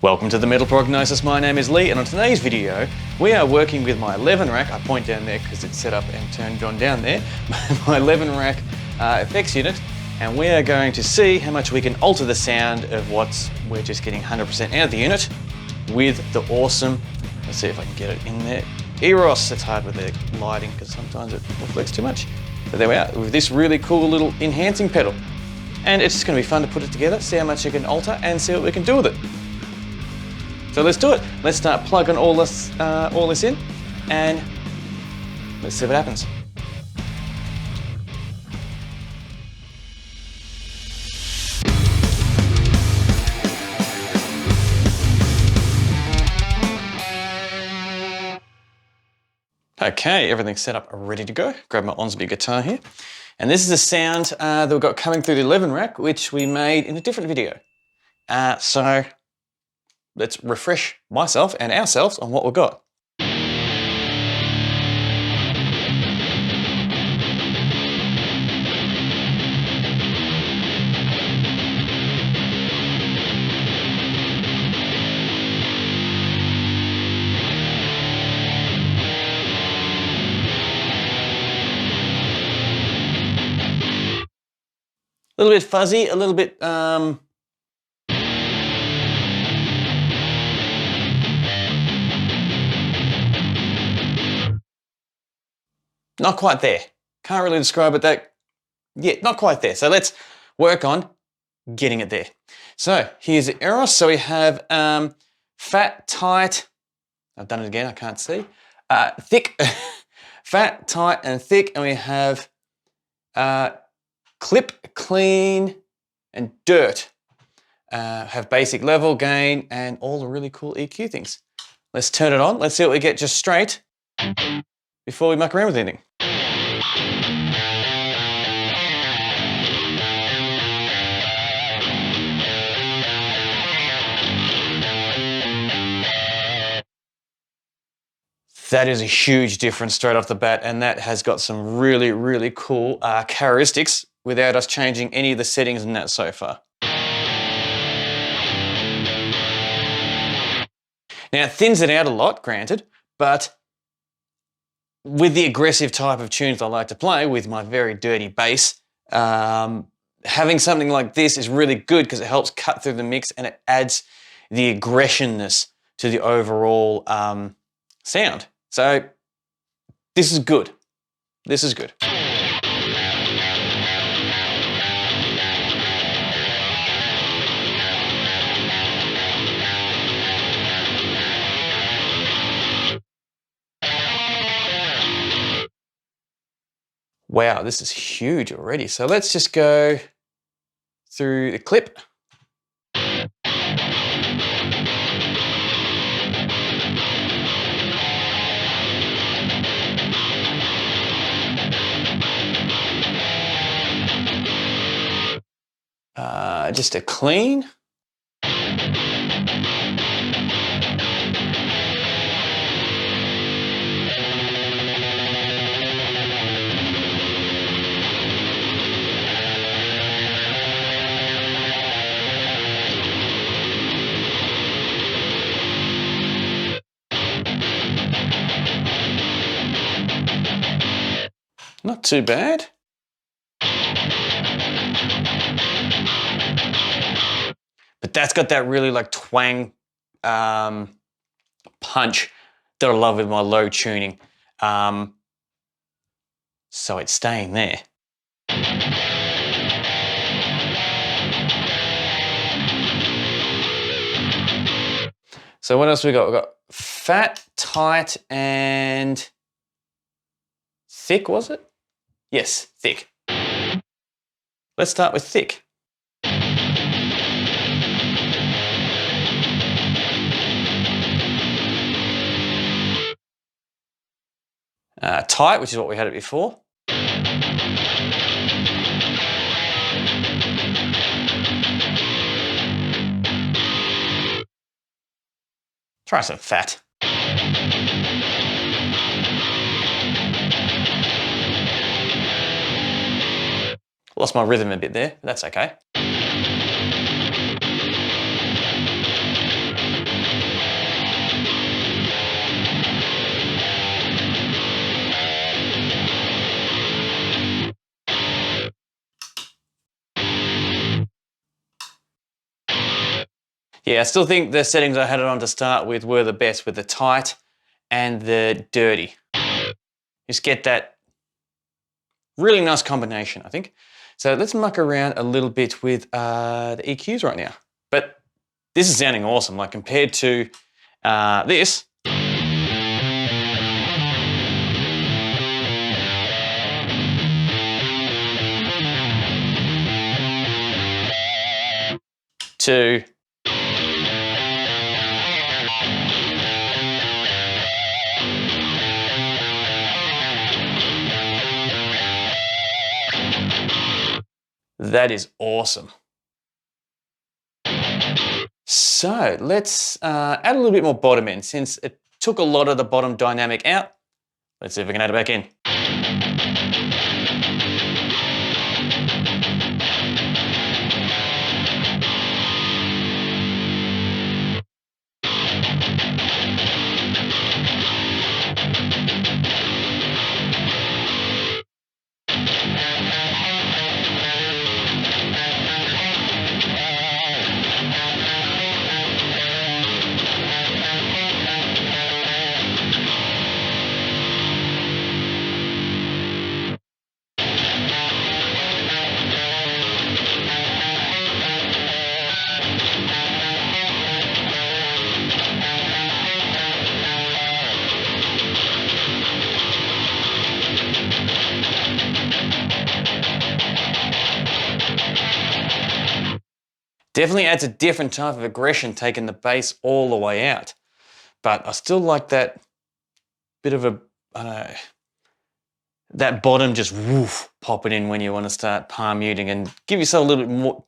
Welcome to the Metal Prognosis. My name is Lee, and on today's video, we are working with my 11 rack. I point down there because it's set up and turned on down there. My 11 rack effects unit, and we are going to see how much we can alter the sound of what we're just getting 100% out of the unit with the awesome, let's see if I can get it in there, EROS. It's hard with the lighting because sometimes it reflects too much. But there we are, with this really cool little enhancing pedal. And it's just going to be fun to put it together, see how much you can alter, and see what we can do with it. So let's do it. Let's start plugging all this in, and let's see what happens. Okay, everything's set up, ready to go. Grab my Onsby guitar here. And this is the sound that we've got coming through the 11 rack, which we made in a different video. So let's refresh myself and ourselves on what we've got. A little bit fuzzy, a little bit, not quite there. Can't really describe it that, yeah, not quite there. So let's work on getting it there. So here's the EROS. So we have fat, tight, I've done it again, I can't see, thick, fat, tight, and thick, and we have clip, clean, and dirt. Have basic level, gain, and all the really cool EQ things. Let's turn it on. Let's see what we get just straight before we muck around with anything. That is a huge difference straight off the bat, and that has got some really, really cool characteristics without us changing any of the settings in that so far. Now, it thins it out a lot, granted, but with the aggressive type of tunes I like to play with my very dirty bass, having something like this is really good because it helps cut through the mix and it adds the aggressionness to the overall sound. So this is good. This is good. Wow, this is huge already. So let's just go through the clip. Just a clean. Not too bad. But that's got that really like twang punch that I love with my low tuning. So it's staying there. So what else we got? We've got fat, tight, and thick, was it? Yes, thick. Let's start with thick. Tight, which is what we had it before. Try some fat. Lost my rhythm a bit there, but that's okay. Yeah, I still think the settings I had it on to start with were the best, with the tight and the dirty. Just get that really nice combination, I think. So let's muck around a little bit with the EQs right now. But this is sounding awesome, like compared to this. To that is awesome. So let's add a little bit more bottom end. Since it took a lot of the bottom dynamic out, let's see if we can add it back in. Definitely adds a different type of aggression, taking the bass all the way out. But I still like that bit of a, I don't know, that bottom just woof, pop it in when you want to start palm muting and give yourself a little bit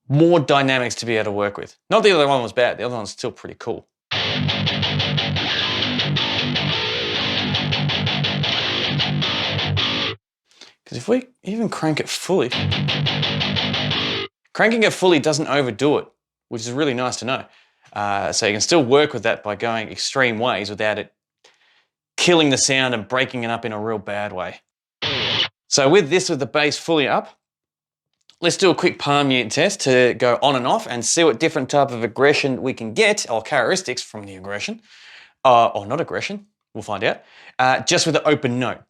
more dynamics to be able to work with. Not the other one was bad, the other one's still pretty cool. Because if we even crank it fully, cranking it fully doesn't overdo it, which is really nice to know. So you can still work with that by going extreme ways without it killing the sound and breaking it up in a real bad way. So with this, with the bass fully up, let's do a quick palm mute test to go on and off and see what different type of aggression we can get, or characteristics from the aggression, or not aggression, we'll find out, just with the open note.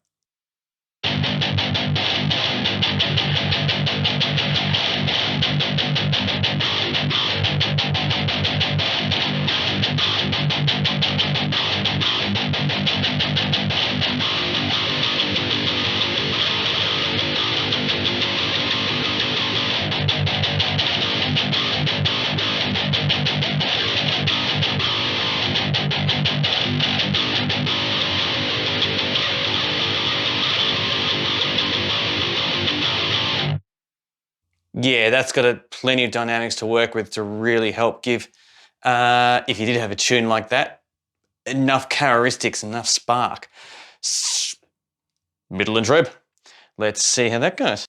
Yeah, that's got plenty of dynamics to work with to really help give, if you did have a tune like that, enough characteristics, enough spark. Middle and treble. Let's see how that goes.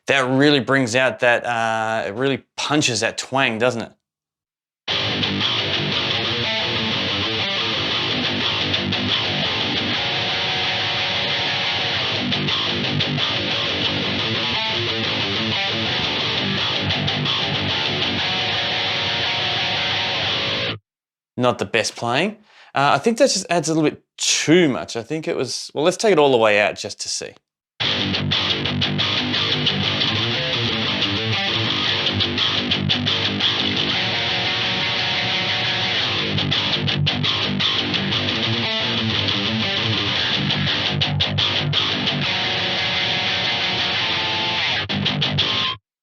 That really brings out that, it really punches that twang, doesn't it? Not the best playing. I think that just adds a little bit too much. I think it was, well, let's take it all the way out just to see.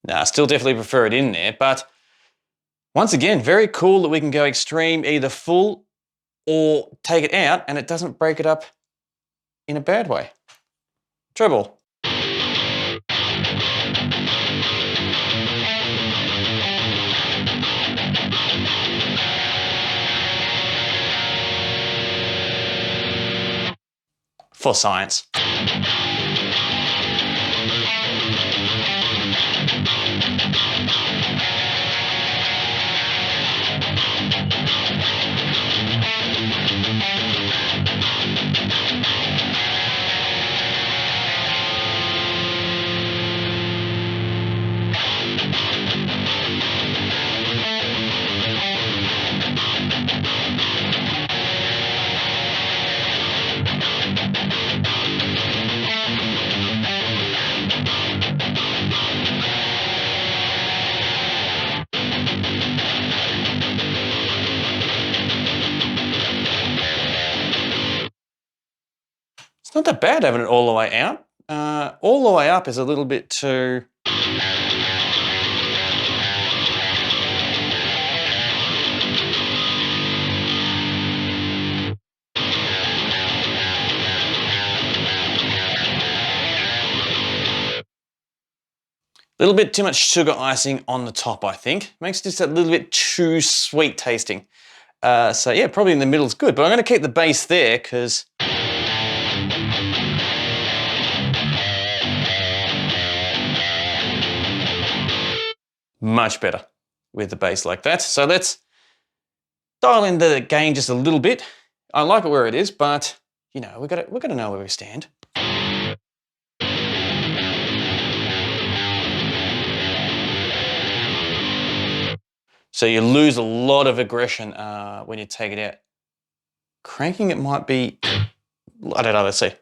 Nah, I still definitely prefer it in there, but once again, very cool that we can go extreme, either full or take it out, and it doesn't break it up in a bad way. Treble. For science. It's not that bad having it all the way out. All the way up is a little bit too... A little bit too much sugar icing on the top, I think. Makes it just a little bit too sweet tasting. So yeah, probably in the middle is good, but I'm gonna keep the bass there because much better with the bass like that. So let's dial in the gain just a little bit. I like it where it is, but you know, we're gonna know where we stand. So you lose a lot of aggression when you take it out. Cranking it might be, I don't know, let's see.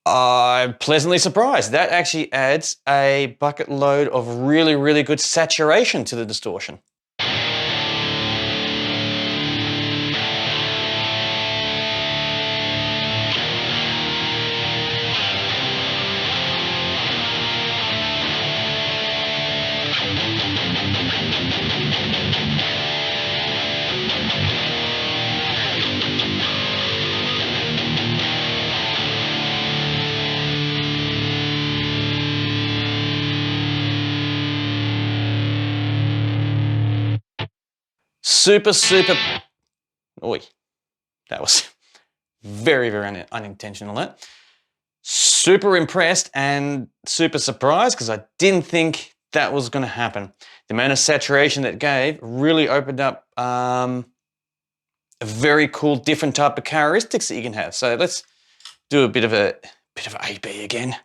I'm pleasantly surprised. That actually adds a bucket load of really, really good saturation to the distortion. Super, super, oi, that was very, very unintentional, that. Super impressed and super surprised because I didn't think that was gonna happen. The amount of saturation that it gave really opened up a very cool, different type of characteristics that you can have. So let's do a bit of A-B again.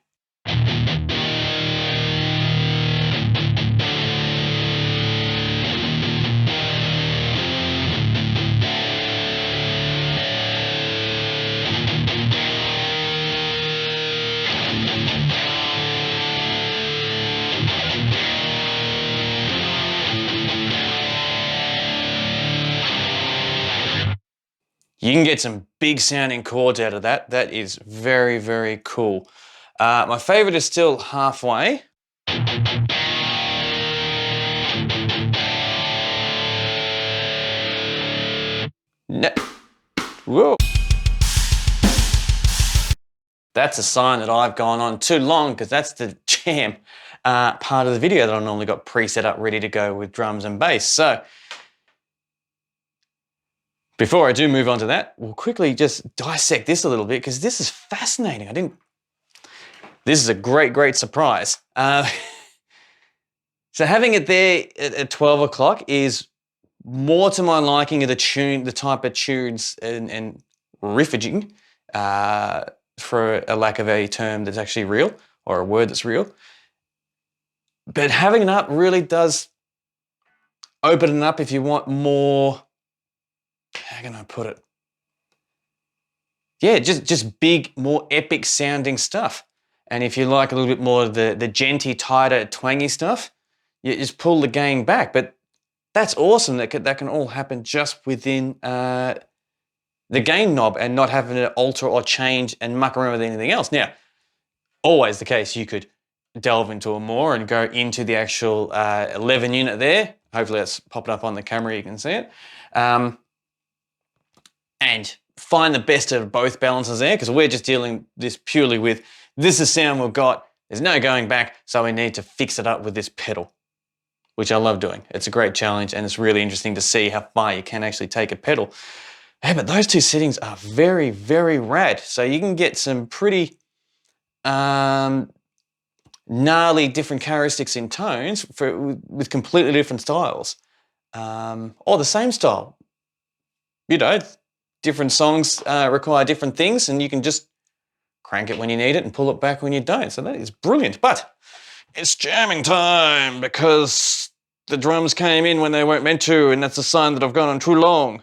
You can get some big sounding chords out of that. That is very, very cool. My favorite is still halfway. No. Whoa. That's a sign that I've gone on too long because that's the jam part of the video that I normally got preset up ready to go with drums and bass. So before I do move on to that, we'll quickly just dissect this a little bit because this is fascinating. This is a great, great surprise. So having it there at 12 o'clock is more to my liking of the type of tunes and riffaging, for a lack of a term that's actually real or a word that's real. But having it up really does open it up if you want more, how can I put it? Yeah, just big, more epic sounding stuff. And if you like a little bit more of the genty, tighter, twangy stuff, you just pull the gain back. But that's awesome that can all happen just within the gain knob and not having to alter or change and muck around with anything else. Now, always the case, you could delve into it more and go into the actual 11 unit there. Hopefully that's popping up on the camera, you can see it. And find the best of both balances there because we're just dealing this purely with, this is the sound we've got, there's no going back, so we need to fix it up with this pedal, which I love doing. It's a great challenge and it's really interesting to see how far you can actually take a pedal. Yeah, but those two settings are very, very rad. So you can get some pretty gnarly different characteristics in tones with completely different styles. Or the same style. You know, different songs require different things, and you can just crank it when you need it and pull it back when you don't. So that is brilliant. But it's jamming time because the drums came in when they weren't meant to, and that's a sign that I've gone on too long.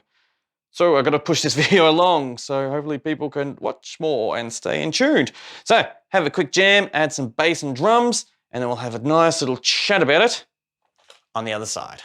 So I've got to push this video along so hopefully people can watch more and stay in tuned. So have a quick jam, add some bass and drums, and then we'll have a nice little chat about it on the other side.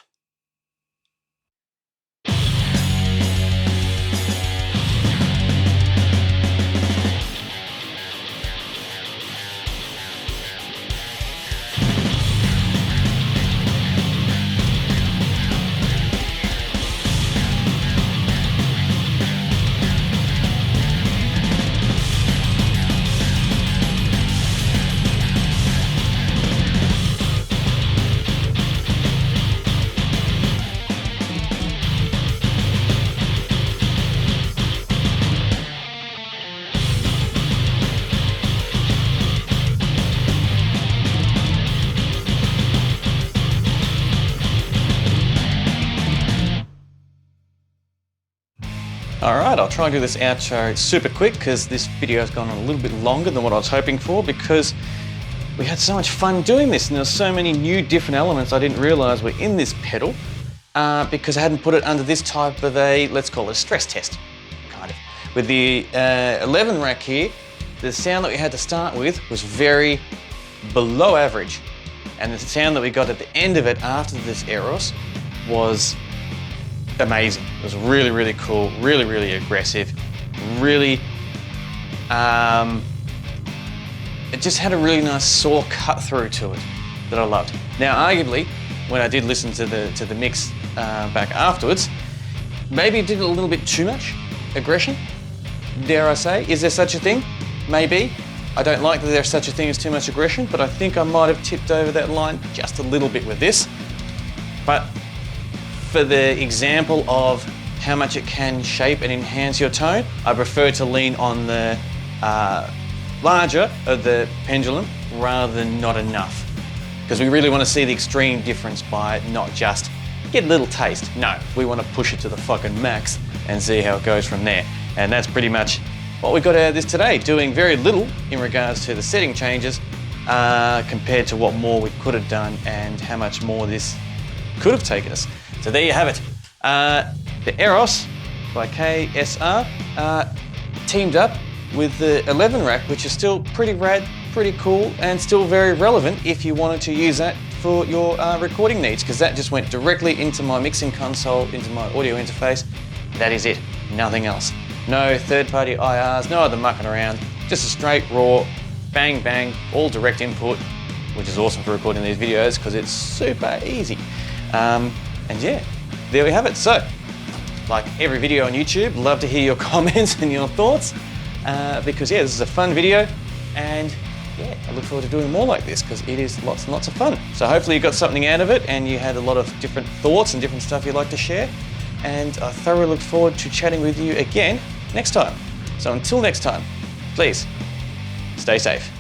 All right, I'll try and do this outro super quick because this video has gone on a little bit longer than what I was hoping for because we had so much fun doing this and there's so many new different elements I didn't realize were in this pedal because I hadn't put it under this type of a, let's call it a stress test, kind of. With the 11 rack here, the sound that we had to start with was very below average, and the sound that we got at the end of it after this EROS was amazing. It was really, really cool, really, really aggressive, really, it just had a really nice saw cut through to it that I loved. Now, arguably, when I did listen to the mix back afterwards, maybe it did a little bit too much aggression, dare I say. Is there such a thing? Maybe. I don't like that there's such a thing as too much aggression, but I think I might have tipped over that line just a little bit with this. But for the example of how much it can shape and enhance your tone, I prefer to lean on the larger of the pendulum rather than not enough. Because we really want to see the extreme difference by it, not just get a little taste. No, we want to push it to the fucking max and see how it goes from there. And that's pretty much what we got out of this today, doing very little in regards to the setting changes compared to what more we could have done and how much more this could have taken us. So there you have it. The EROS by KSR teamed up with the 11 rack, which is still pretty rad, pretty cool, and still very relevant if you wanted to use that for your recording needs, because that just went directly into my mixing console, into my audio interface. That is it, nothing else. No third-party IRs, no other mucking around, just a straight, raw, bang, bang, all direct input, which is awesome for recording these videos because it's super easy. And yeah, there we have it. So, like every video on YouTube, love to hear your comments and your thoughts because yeah, this is a fun video and yeah, I look forward to doing more like this because it is lots and lots of fun. So hopefully you got something out of it and you had a lot of different thoughts and different stuff you'd like to share. And I thoroughly look forward to chatting with you again next time. So until next time, please stay safe.